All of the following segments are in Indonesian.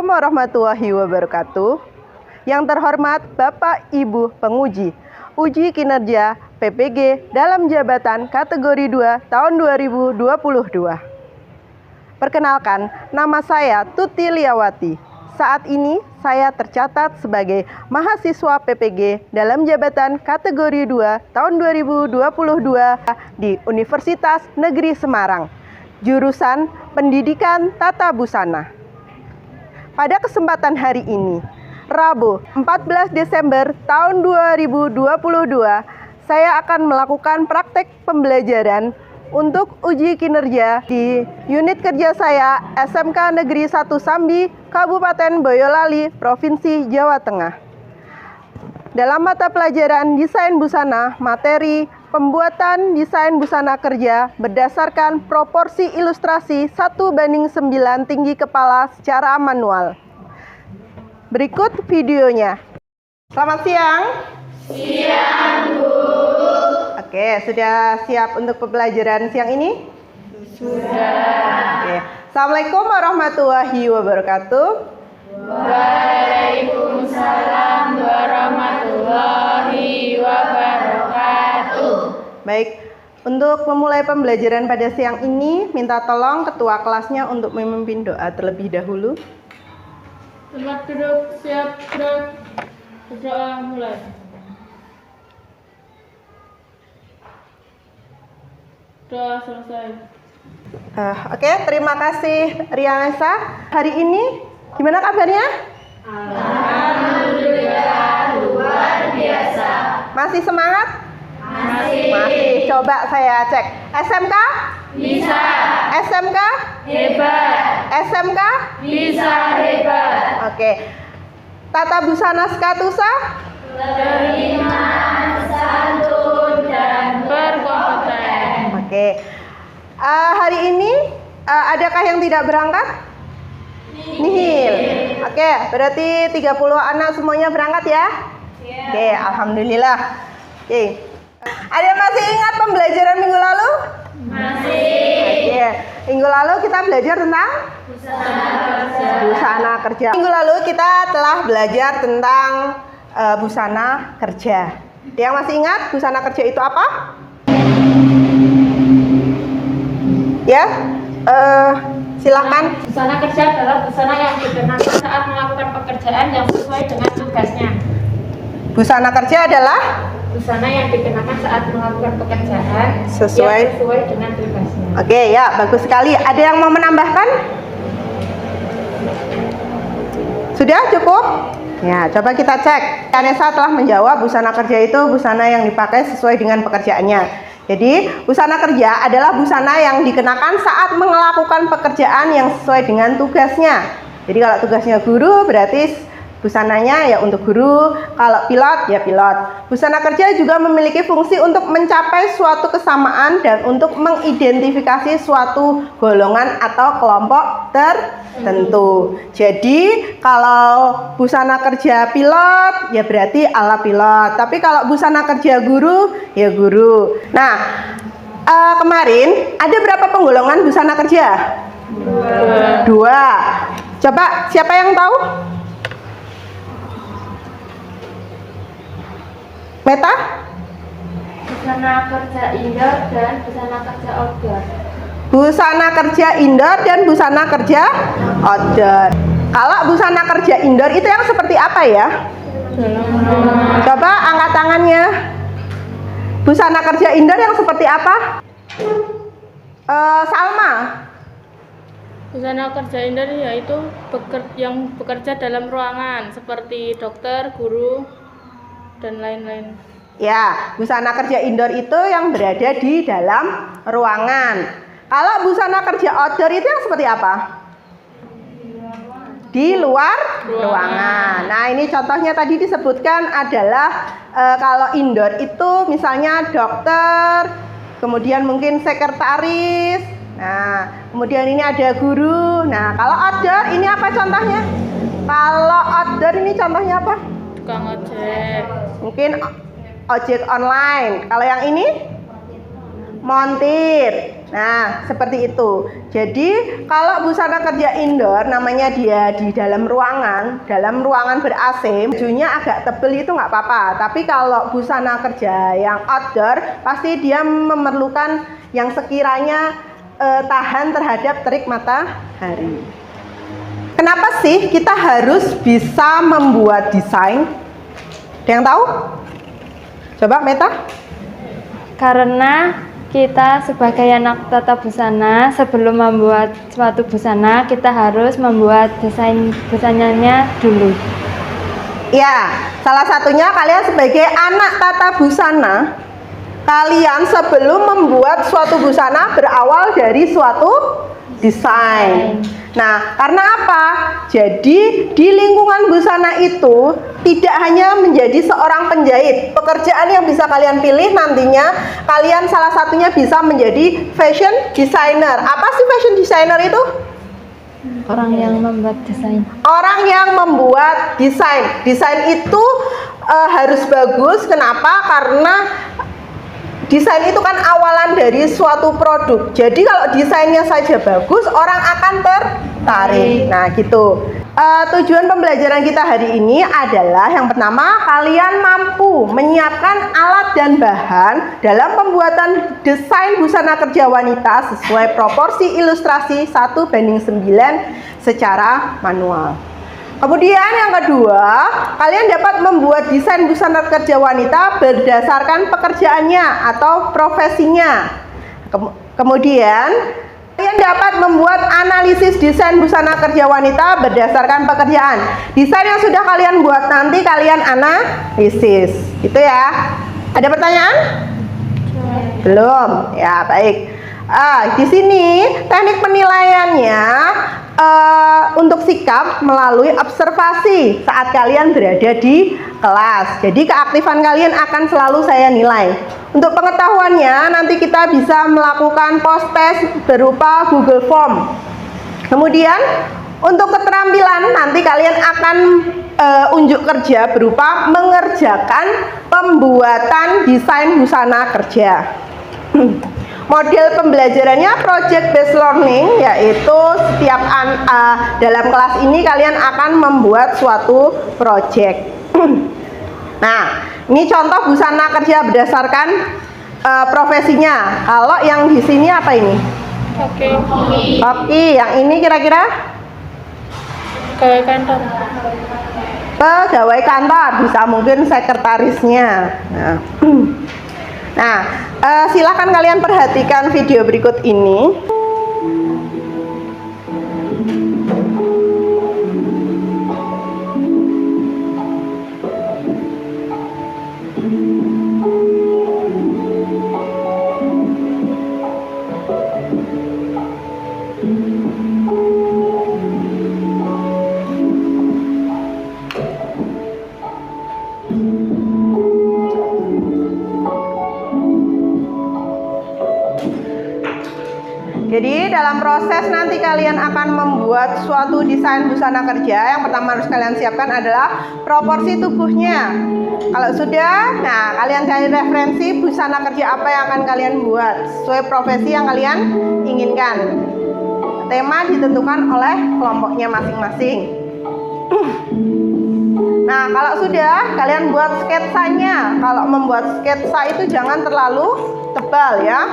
Assalamualaikum warahmatullahi wabarakatuh. Yang terhormat Bapak Ibu penguji uji kinerja PPG dalam jabatan kategori 2 tahun 2022. Perkenalkan, nama saya Tuti Liawati. Saat ini saya tercatat sebagai mahasiswa PPG dalam jabatan kategori 2 tahun 2022 di Universitas Negeri Semarang, jurusan Pendidikan Tata Busana. Pada kesempatan hari ini, Rabu 14 Desember tahun 2022, saya akan melakukan praktek pembelajaran untuk uji kinerja di unit kerja saya SMK Negeri 1 Sambi, Kabupaten Boyolali, Provinsi Jawa Tengah. Dalam mata pelajaran Desain Busana, materi pembuatan desain busana kerja berdasarkan proporsi ilustrasi 1:9 tinggi kepala secara manual. Berikut videonya. Selamat siang. Siang, Bu. Oke, sudah siap untuk pembelajaran siang ini? Sudah. Oke. Assalamualaikum warahmatullahi wabarakatuh. Waalaikumsalam warahmatullahi wabarakatuh. Baik, untuk memulai pembelajaran pada siang ini, minta tolong ketua kelasnya untuk memimpin doa terlebih dahulu. Tempat duduk, siap gerak. Berdoa mulai. Doa selesai. Oke, terima kasih Rianesa. Hari ini gimana kabarnya? Alhamdulillah, luar biasa. Masih semangat? Masih. Coba saya cek. SMK? Bisa. SMK? Hebat. SMK? Bisa hebat. Oke. Tata Busana Skatusa? Terima, santun, dan berkompeten. Oke. Hari ini adakah yang tidak berangkat? Nihil. Oke, berarti 30 anak semuanya berangkat ya? Oke, alhamdulillah. Oke. Ada yang masih ingat pembelajaran minggu lalu? Masih. Oke. Minggu lalu kita belajar tentang busana kerja. Minggu lalu kita telah belajar tentang busana kerja. Yang masih ingat busana kerja itu apa? Ya, silahkan. Busana kerja adalah busana yang dikenakan saat melakukan pekerjaan yang sesuai dengan tugasnya. Busana kerja adalah Busana yang dikenakan saat melakukan pekerjaan Sesuai. yang sesuai dengan tugasnya. Oke, ya, bagus sekali. Ada yang mau menambahkan? Sudah cukup? Ya, coba kita cek. Anessa telah menjawab busana kerja itu busana yang dipakai sesuai dengan pekerjaannya. Jadi, busana kerja adalah busana yang dikenakan saat melakukan pekerjaan yang sesuai dengan tugasnya. Jadi, kalau tugasnya guru berarti busananya ya untuk guru, kalau pilot ya pilot. Busana kerja juga memiliki fungsi untuk mencapai suatu kesamaan dan untuk mengidentifikasi suatu golongan atau kelompok tertentu. Jadi kalau busana kerja pilot ya berarti ala pilot. Tapi kalau busana kerja guru ya guru. Nah, kemarin ada berapa penggolongan busana kerja? Dua. Coba siapa yang tahu? Meta? Busana kerja indoor dan busana kerja outdoor. Busana kerja indoor dan busana kerja outdoor. Kalau busana kerja indoor itu yang seperti apa ya? Coba angkat tangannya. Busana kerja indoor yang seperti apa? Salma. Busana kerja indoor yaitu yang bekerja dalam ruangan seperti dokter, guru, dan lain-lain. Ya, busana kerja indoor itu yang berada di dalam ruangan. Kalau busana kerja outdoor itu yang seperti apa? Di luar ruangan. Nah, ini contohnya tadi disebutkan adalah kalau indoor itu misalnya dokter, kemudian mungkin sekretaris. Nah, kemudian ini ada guru. Nah, kalau outdoor ini apa contohnya? Kalau outdoor ini contohnya apa? Tukang ojek. Mungkin ojek online. Kalau yang ini montir. Nah, seperti itu. Jadi, kalau busana kerja indoor, namanya dia di dalam ruangan ber-AC, bajunya agak tebel itu nggak apa-apa. Tapi kalau busana kerja yang outdoor, pasti dia memerlukan yang sekiranya tahan terhadap terik matahari. Kenapa sih kita harus bisa membuat desain? Ada yang tahu? Coba Meta. Karena kita sebagai anak tata busana, sebelum membuat suatu busana, kita harus membuat desain busananya dulu. Ya, salah satunya kalian sebagai anak tata busana, kalian sebelum membuat suatu busana berawal dari suatu desain. Nah, karena apa? Jadi di lingkungan busana itu tidak hanya menjadi seorang penjahit. Pekerjaan yang bisa kalian pilih nantinya, kalian salah satunya bisa menjadi fashion designer. Apa sih fashion designer itu? Orang yang membuat desain. Orang yang membuat desain. Desain itu harus bagus. Kenapa? Karena desain itu kan awalan dari suatu produk. Jadi kalau desainnya saja bagus, orang akan tertarik. Nah, gitu. Tujuan pembelajaran kita hari ini adalah yang pertama, kalian mampu menyiapkan alat dan bahan dalam pembuatan desain busana kerja wanita sesuai proporsi ilustrasi 1:9 secara manual. Kemudian yang kedua, kalian dapat membuat desain busana kerja wanita berdasarkan pekerjaannya atau profesinya. Kemudian kalian dapat membuat analisis desain busana kerja wanita berdasarkan pekerjaan. Desain yang sudah kalian buat nanti kalian analisis. Gitu ya. Ada pertanyaan? Belum. Ya, baik. Di sini teknik penilaiannya untuk sikap melalui observasi saat kalian berada di kelas. Jadi keaktifan kalian akan selalu saya nilai. Untuk pengetahuannya nanti kita bisa melakukan post test berupa Google Form. Kemudian untuk keterampilan nanti kalian akan unjuk kerja berupa mengerjakan pembuatan desain busana kerja. Model pembelajarannya project based learning, yaitu setiap dalam kelas ini kalian akan membuat suatu project. Nah, ini contoh busana kerja berdasarkan profesinya. Kalau yang di sini apa ini? Oke, yang ini kira-kira? Pegawai kantor. Pegawai kantor, bisa mungkin sekretarisnya. Nah, silakan kalian perhatikan video berikut ini. Jadi dalam proses nanti kalian akan membuat suatu desain busana kerja, yang pertama harus kalian siapkan adalah proporsi tubuhnya. Kalau sudah, nah kalian cari referensi busana kerja apa yang akan kalian buat sesuai profesi yang kalian inginkan. Tema ditentukan oleh kelompoknya masing-masing. Nah, kalau sudah kalian buat sketsanya. Kalau membuat sketsa itu jangan terlalu tebal ya.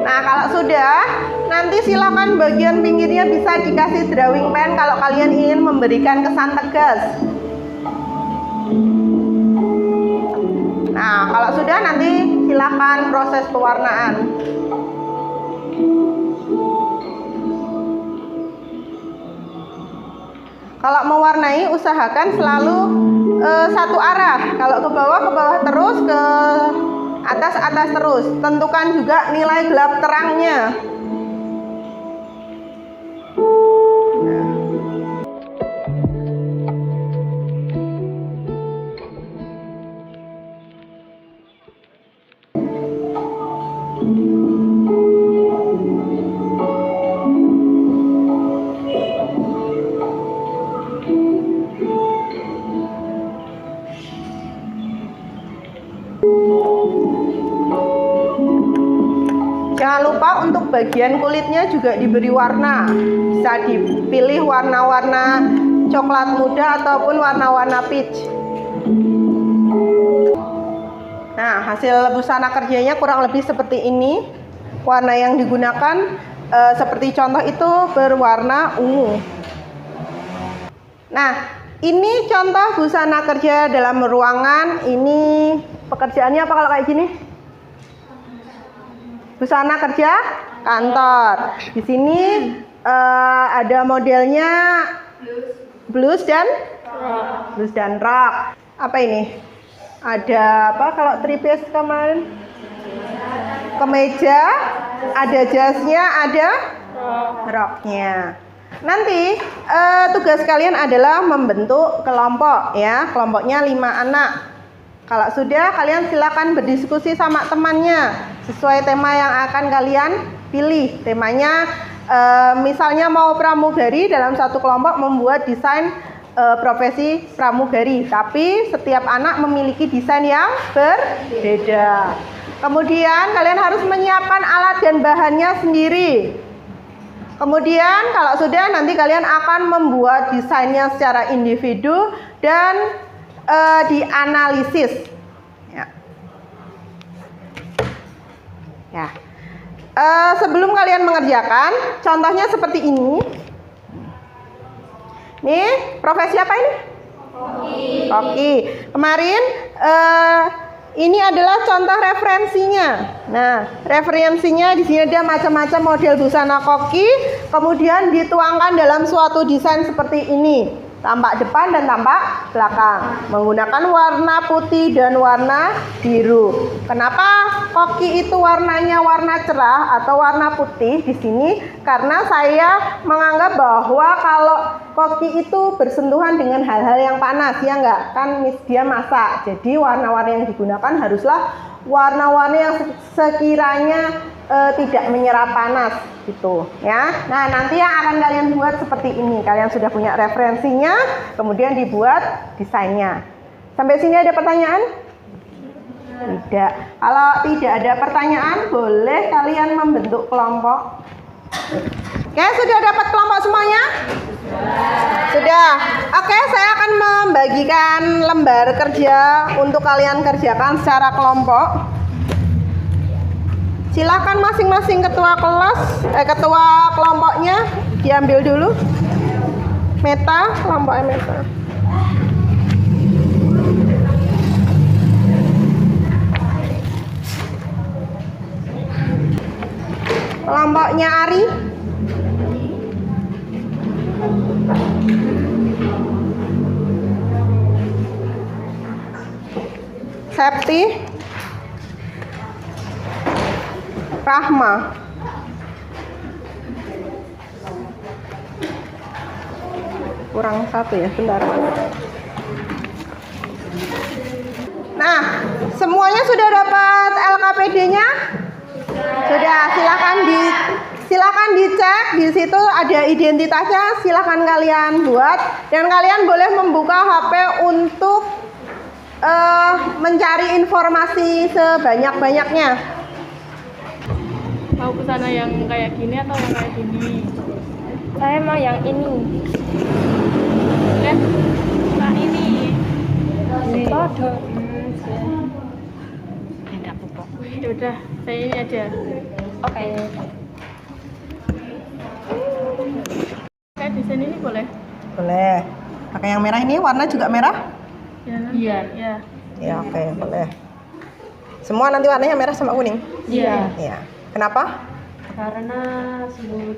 Nah, kalau sudah, nanti silakan bagian pinggirnya bisa dikasih drawing pen kalau kalian ingin memberikan kesan tegas. Nah, kalau sudah nanti silakan proses pewarnaan. Kalau mewarnai usahakan selalu satu arah. Kalau ke bawah terus, ke atas terus. Tentukan juga nilai gelap terangnya. bagian kulitnya juga diberi warna. Bisa dipilih warna-warna coklat muda ataupun warna-warna peach. Nah, hasil busana kerjanya kurang lebih seperti ini. Warna yang digunakan seperti contoh itu berwarna ungu. Nah, ini contoh busana kerja dalam ruangan. Ini pekerjaannya apa kalau kayak gini? Busana kerja kantor. Di sini ada modelnya blus dan rok. Apa ini? Ada apa kalau three piece kemarin? Kemeja, ada jasnya, ada roknya. Nanti tugas kalian adalah membentuk kelompok ya. Kelompoknya 5 anak. Kalau sudah, kalian silakan berdiskusi sama temannya sesuai tema yang akan kalian pilih. Temanya misalnya mau pramugari, dalam satu kelompok membuat desain profesi pramugari, tapi setiap anak memiliki desain yang berbeda. Kemudian kalian harus menyiapkan alat dan bahannya sendiri. Kemudian kalau sudah, nanti kalian akan membuat desainnya secara individu dan dianalisis. Ya. Sebelum kalian mengerjakan, contohnya seperti ini. Nih, profesi apa ini? Koki. Kemarin ini adalah contoh referensinya. Nah, referensinya di sini ada macam-macam model busana koki, kemudian dituangkan dalam suatu desain seperti ini. Tampak depan dan tampak belakang, menggunakan warna putih dan warna biru. Kenapa koki itu warnanya warna cerah atau warna putih di sini? Karena saya menganggap bahwa kalau koki itu bersentuhan dengan hal-hal yang panas, ya enggak? Kan dia masak. Jadi warna-warna yang digunakan haruslah warna-warna yang sekiranya tidak menyerap panas gitu ya. Nah, nanti yang akan kalian buat seperti ini. Kalian sudah punya referensinya, kemudian dibuat desainnya. Sampai sini ada pertanyaan? Tidak. Kalau tidak ada pertanyaan, boleh kalian membentuk kelompok. Oke, sudah dapat kelompok semuanya? Sudah. Oke, saya akan membagikan lembar kerja untuk kalian kerjakan secara kelompok. Silakan masing-masing ketua kelompoknya diambil dulu. Meta, kelompoknya Meta. Kelompoknya Ari. Septi. Rahma. Kurang satu ya, bentar. Nah, semuanya sudah dapat LKPD-nya? Sudah, silakan dicek. Di situ ada identitasnya, silakan kalian buat, dan kalian boleh membuka HP untuk mencari informasi sebanyak-banyaknya. Mau busana yang kayak gini atau yang kayak gini? Saya mau yang ini. Lihat, nah ini. Sepadan. Ya udah, saya ini aja. Oke. Kayak desain ini boleh? Boleh. Pakai yang merah ini, warna juga merah? Iya. Iya. Ya, oke, boleh. Semua nanti warnanya merah sama kuning? Iya. Iya. Kenapa? Karena suhu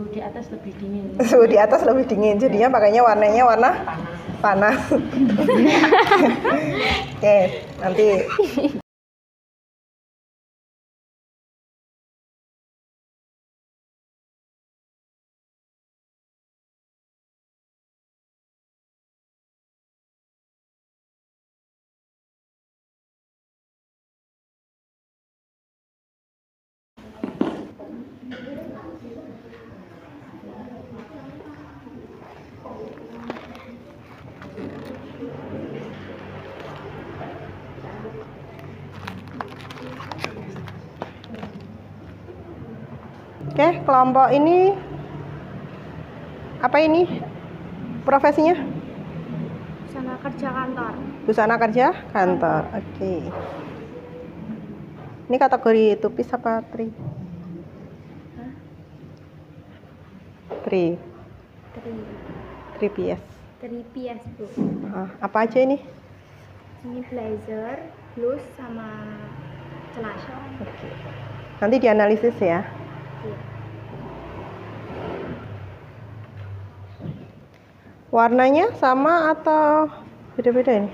di atas lebih dingin. Suhu di atas lebih dingin, jadinya pakainya warnanya warna panas. Oke, nanti Oke, kelompok ini apa ini? Profesinya? Busana kerja kantor. Busana kerja kantor. Oke. Ini kategori two-piece apa three? Three. Three piece. 3 piece, Bu. Apa aja ini? Ini blazer, blus sama celana. Oke. Nanti dianalisis ya. Iya. Warnanya sama atau beda-beda ini?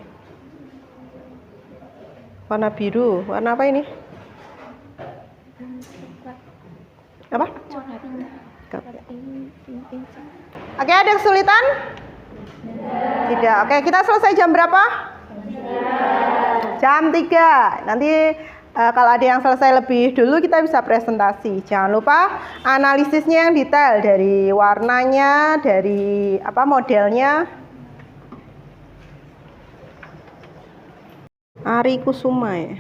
Warna biru. Warna apa ini? Apa? Oke, ada kesulitan? Tidak. Oke, kita selesai jam berapa? Jam 3. Nanti kalau ada yang selesai lebih dulu kita bisa presentasi. Jangan lupa analisisnya yang detail dari warnanya, dari modelnya. Ari Kusuma ya.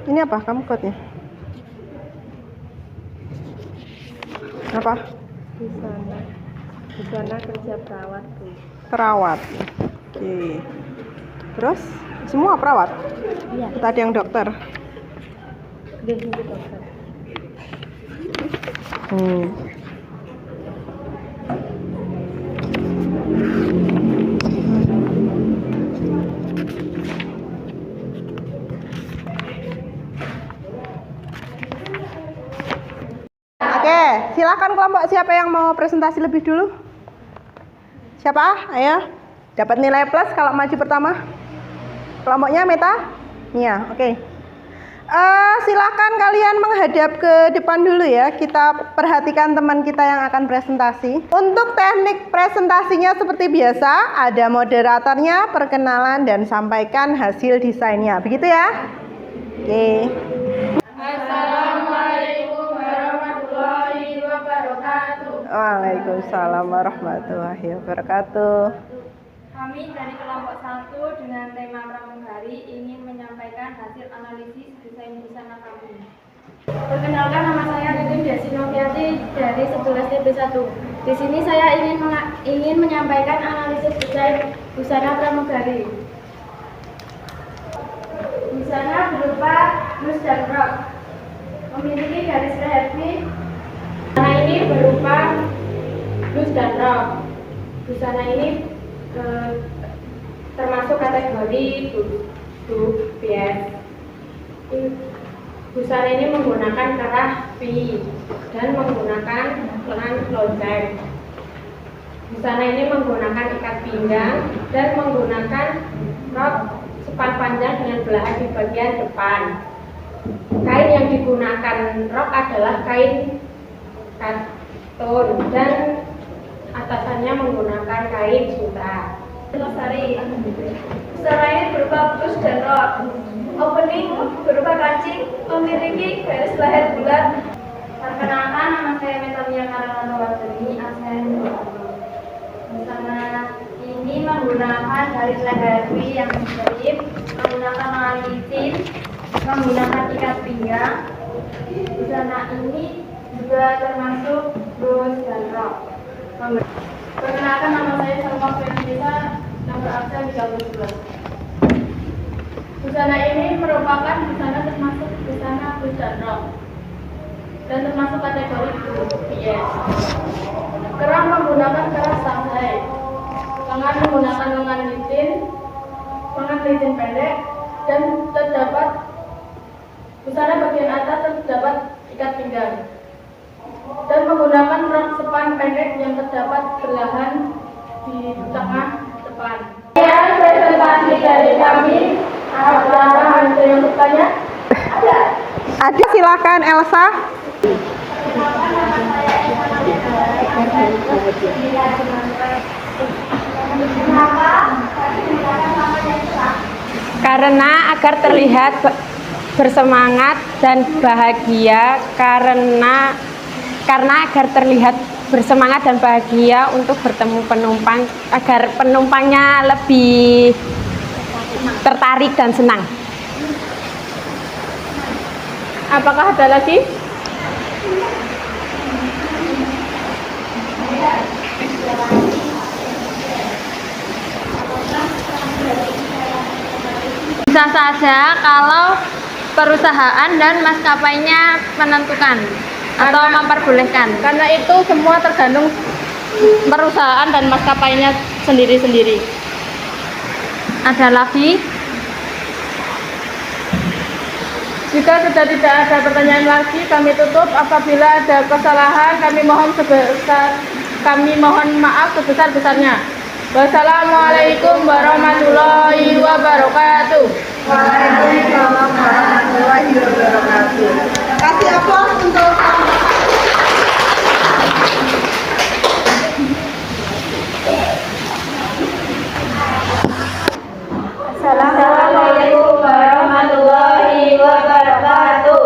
Ini apa? Kamu kodnya? Apa? Busana kerja perawat, Bu. Perawat. Oke. Terus semua perawat? Iya. Tadi yang dokter. Biasanya dokter. Oke, silakan kelompok siapa yang mau presentasi lebih dulu? Siapa? Ayo. Dapat nilai plus kalau maju pertama. Kelompoknya Meta? Iya, oke. Silakan kalian menghadap ke depan dulu ya. Kita perhatikan teman kita yang akan presentasi. Untuk teknik presentasinya seperti biasa, ada moderatornya, perkenalan dan sampaikan hasil desainnya. Begitu ya? Oke. Assalamualaikum warahmatullahi wabarakatuh. Waalaikumsalam warahmatullahi wabarakatuh. Kami dari kelompok 1 dengan tema pramugari ingin menyampaikan hasil analisis desain busana kami. Perkenalkan, nama saya Nitin Desinoviati dari 11 TP1. Di sini saya ingin menyampaikan analisis desain busana pramugari. Busana berupa blus dan rok, memiliki garis leher V. Busana ini berupa blus dan rok. Busana ini termasuk kategori two-piece. Busana ini menggunakan kerah V dan menggunakan lengan lonceng. Busana ini menggunakan ikat pinggang dan menggunakan rok sepan panjang dengan belahan di bagian depan. Kain yang digunakan rok adalah kain katun dan atasannya menggunakan kain sutra. Lestari. Busana ini berupa blus dan rok. Opening berupa kancing, memiliki garis leher bulat. Perkenalkan, nama saya Metamia Karanawardhani, ASN. Busana ini menggunakan garis leher V yang selip, menggunakan lengan licin, menggunakan ikat pinggang. Busana ini juga termasuk blus dan rok. Perkenalkan, nama saya Salma Fernisa, nomor absen 32. Busana ini merupakan busana termasuk busana blus dan rok dan termasuk kategori two-piece. Kerah menggunakan kerah Shanghai, lengan menggunakan lengan licin pendek, dan terdapat busana bagian atas terdapat ikat pinggang dan menggunakan rok sepan pendek yang terdapat belahan di tengah depan. Ya, presentasi dari kami. Apakah ada yang bertanya? Ada, silakan Elsa. Karena agar terlihat bersemangat dan bahagia, karena agar terlihat bersemangat dan bahagia untuk bertemu penumpang, agar penumpangnya lebih tertarik dan senang. Apakah ada lagi? Bisa saja kalau perusahaan dan maskapainya menentukan atau memperbolehkan. Karena itu semua tergantung perusahaan dan maskapainya sendiri-sendiri. Ada lagi? Jika sudah tidak ada pertanyaan lagi, kami tutup. Apabila ada kesalahan, kami mohon maaf sebesar-besarnya. Wassalamualaikum warahmatullahi wabarakatuh. Waalaikumsalam warahmatullahi wabarakatuh. Kasih aplaus untuk Assalamualaikum warahmatullahi wabarakatuh.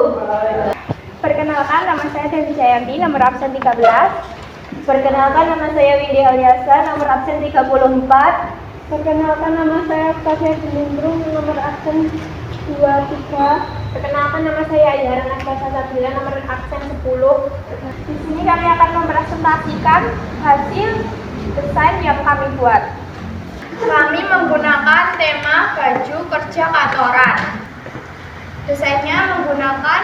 Perkenalkan, nama saya Devi Jayanti, nomor absen 13. Perkenalkan, nama saya Windy Aliasa, nomor absen 34. Perkenalkan, nama saya Kasia Gelindrung, nomor absen 23. Perkenalkan, nama saya Ayara Naskasa Sabila, nomor absen 10. Di sini kami akan mempresentasikan hasil desain yang kami buat. Kami menggunakan tema baju kerja kantoran. Desainnya menggunakan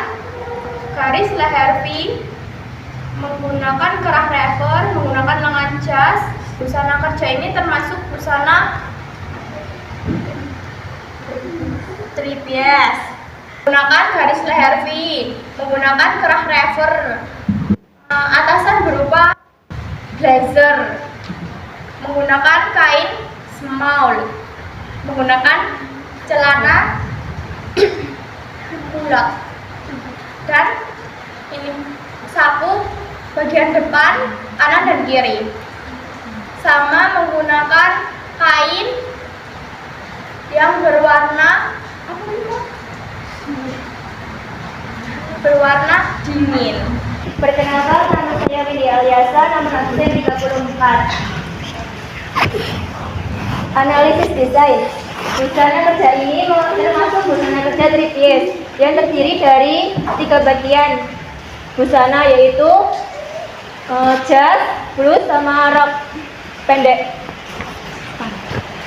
garis leher V, menggunakan kerah rever, menggunakan lengan jas. Busana kerja ini termasuk busana 3piece. Menggunakan garis leher V, menggunakan kerah rever. Atasan berupa blazer, menggunakan kain small, menggunakan celana bulat, dan ini saku bagian depan kanan dan kiri, sama menggunakan kain yang berwarna dingin. Perkenalkan, nama saya Windy Aliasa, nomor absen 34. Analisis desain. Busana kerja ini termasuk busana kerja 3piece yang terdiri dari 3 bagian busana, yaitu jas, blus, sama rok pendek.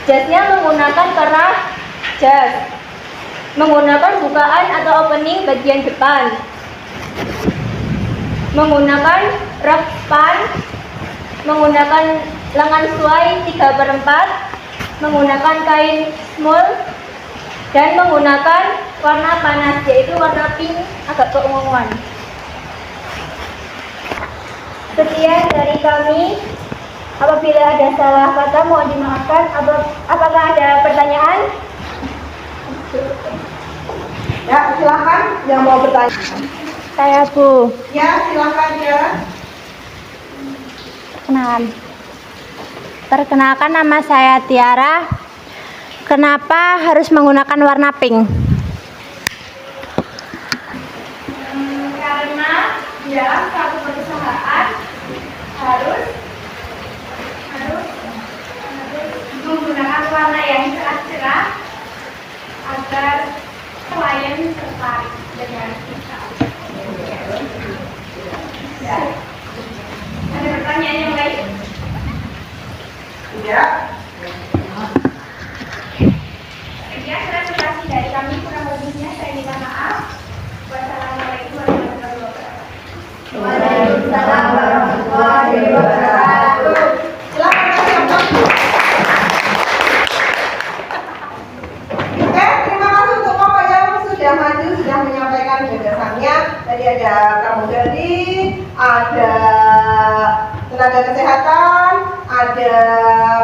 Jasnya menggunakan kerah jas, menggunakan bukaan atau opening bagian depan, menggunakan rok span, menggunakan lengan suai 3/4, menggunakan kain small, dan menggunakan warna panas, yaitu warna pink agak keunguan. Sekian dari kami. Apabila ada salah kata mohon dimaafkan. Apakah ada pertanyaan? ya, silakan yang mau bertanya. Saya Bu. Ya, silakan ya. Perkenalkan, nama saya Tiara. Kenapa harus menggunakan warna pink? Karena dalam suatu perusahaan harus menggunakan warna yang cerah-cerah agar klien tertarik dengan kita. Ya. Ada pertanyaan yang lain? Ya. Sekian presentasi dari kami, kurang lebihnya saya minta maaf. Wassalamualaikum warahmatullahi wabarakatuh. Waalaikumsalam warahmatullahi wabarakatuh. Silakan kasih aplaus. Oke, terima kasih untuk Bapak yang sudah maju, sudah menyampaikan gagasannya. Tadi ada pramugari, ada tenaga kesehatan, ada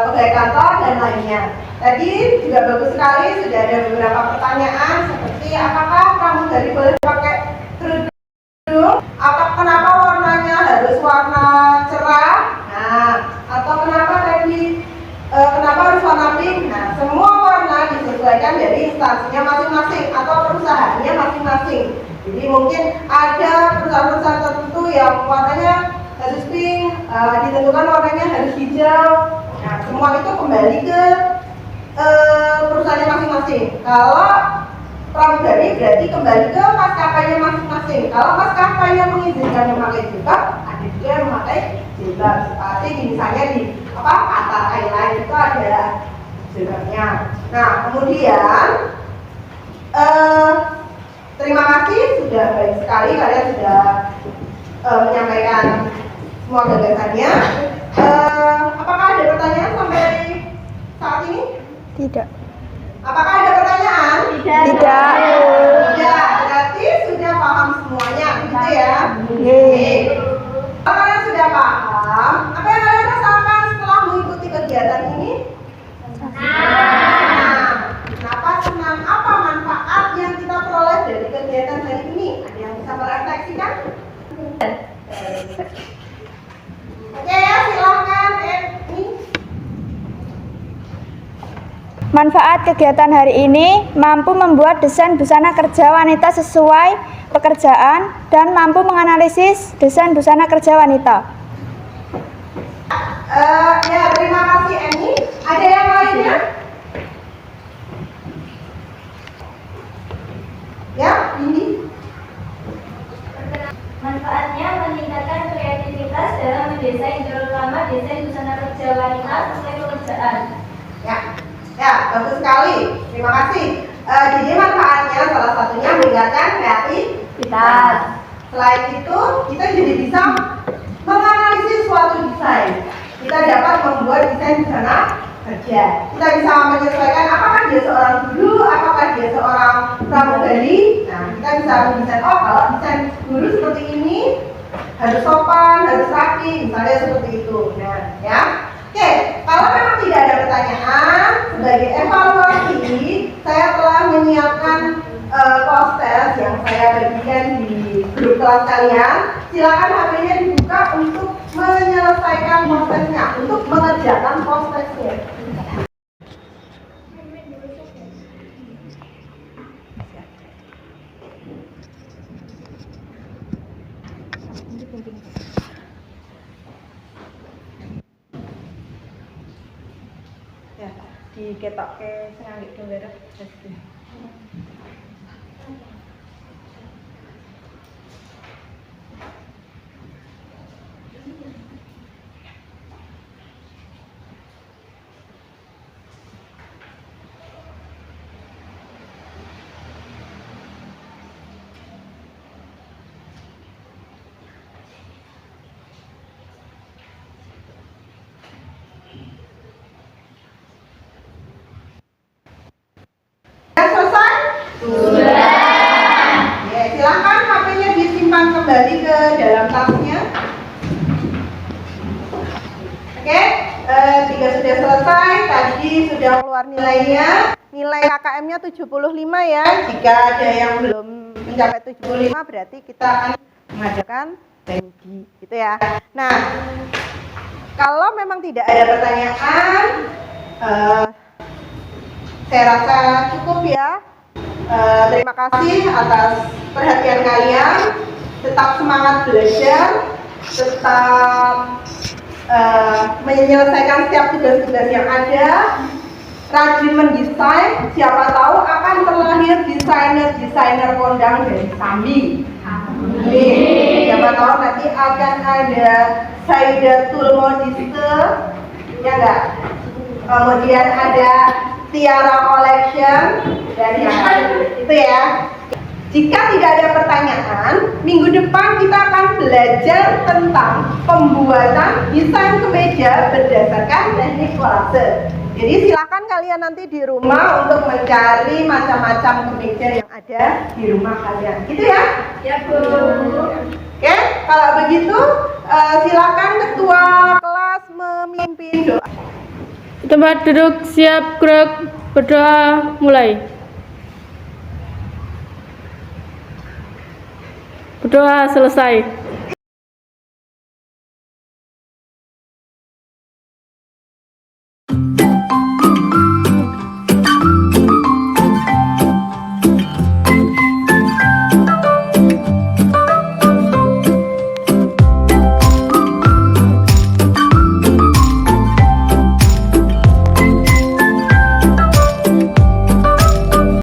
pegawai kantor, dan lainnya. Tadi juga bagus sekali, sudah ada beberapa pertanyaan seperti apakah pramugari boleh pakai kerudung? Kenapa warnanya harus warna cerah? Nah, Atau kenapa tadi kenapa harus warna pink? Nah, semua warna disesuaikan dari instansinya masing-masing atau perusahaannya masing-masing. Jadi mungkin ada perusahaan-perusahaan tertentu yang warnanya harus pink, ditentukan warnanya harus hijau. Nah, semua itu kembali ke perusahaannya masing-masing. Kalau pramugari berarti kembali ke maskapainya masing-masing. Kalau maskapainya mengizinkan memakai jilbab, ada juga yang memakai jilbab. Seperti misalnya di Qatar Airlines itu ada jilbabnya. Nah, kemudian terima kasih sudah baik sekali kalian sudah menyampaikan semua gagasannya. Apakah ada pertanyaan sampai saat ini? Tidak. Apakah ada pertanyaan? Tidak. Tidak, berarti sudah paham semuanya, gitu ya? Oke. Kalau kalian sudah paham, apa yang kalian rasakan setelah mengikuti kegiatan ini? Kenapa senang? Apa manfaat yang kita peroleh dari kegiatan hari ini? Ada yang bisa merefleksikan? Oke ya, silahkan Eni. Manfaat kegiatan hari ini mampu membuat desain busana kerja wanita sesuai pekerjaan dan mampu menganalisis desain busana kerja wanita. Ya, terima kasih Eni. Ada yang lainnya? Ya, ini. Manfaatnya meningkatkan kreativitas dalam mendesain, terutama desain busana kerja wanita sesuai pekerjaan. Ya, bagus sekali. Terima kasih. Jadi manfaatnya salah satunya meningkatkan kreativitas. Selain itu, kita jadi bisa menganalisis suatu desain. Kita dapat membuat desain busana kerja. Kita bisa menyesuaikan apakah dia seorang guru, apakah dia seorang pramugari. Nah, kita bisa mendesain, oh kalau desain guru seperti ini harus sopan, harus rapi, misalnya seperti itu. Nah, ya. Oke, kalau memang tidak ada pertanyaan, sebagai evaluasi, saya telah menyiapkan poster yang saya bagikan di grup kelas kalian. Silakan HP-nya dibuka untuk menyelesaikan posternya, untuk mengerjakan posternya. Ya, diketok ke sengangit dulu. Selesai? Sudah. Ya, silakan HP-nya disimpan kembali ke dalam tasnya. Oke, jika sudah selesai, tadi sudah keluar nilainya. Nilai KKM-nya 75 ya. Jika ada yang belum mencapai 75, berarti kita akan mengadakan uji, gitu ya. Nah, kalau memang tidak ada pertanyaan, saya rasa cukup ya. Terima kasih atas perhatian kalian. Tetap semangat belajar, tetap menyelesaikan setiap tugas-tugas yang ada. Rajin mendesain, siapa tahu akan terlahir desainer-desainer kondang dari Sambi. Amin. Siapa tahu nanti akan ada Saidatul Modiste, ya enggak? Kemudian ada Tiara Collection dan yang lain. Itu ya. Jika tidak ada pertanyaan, minggu depan kita akan belajar tentang pembuatan desain kemeja berdasarkan teknik kolase. Jadi silakan kalian nanti di rumah untuk mencari macam-macam kemeja yang ada di rumah kalian. Gitu ya? Ya, Bu. Oke, kalau begitu silakan ketua kelas memimpin doa. Tempat duduk siap, gerak, berdoa, mulai. Berdoa selesai.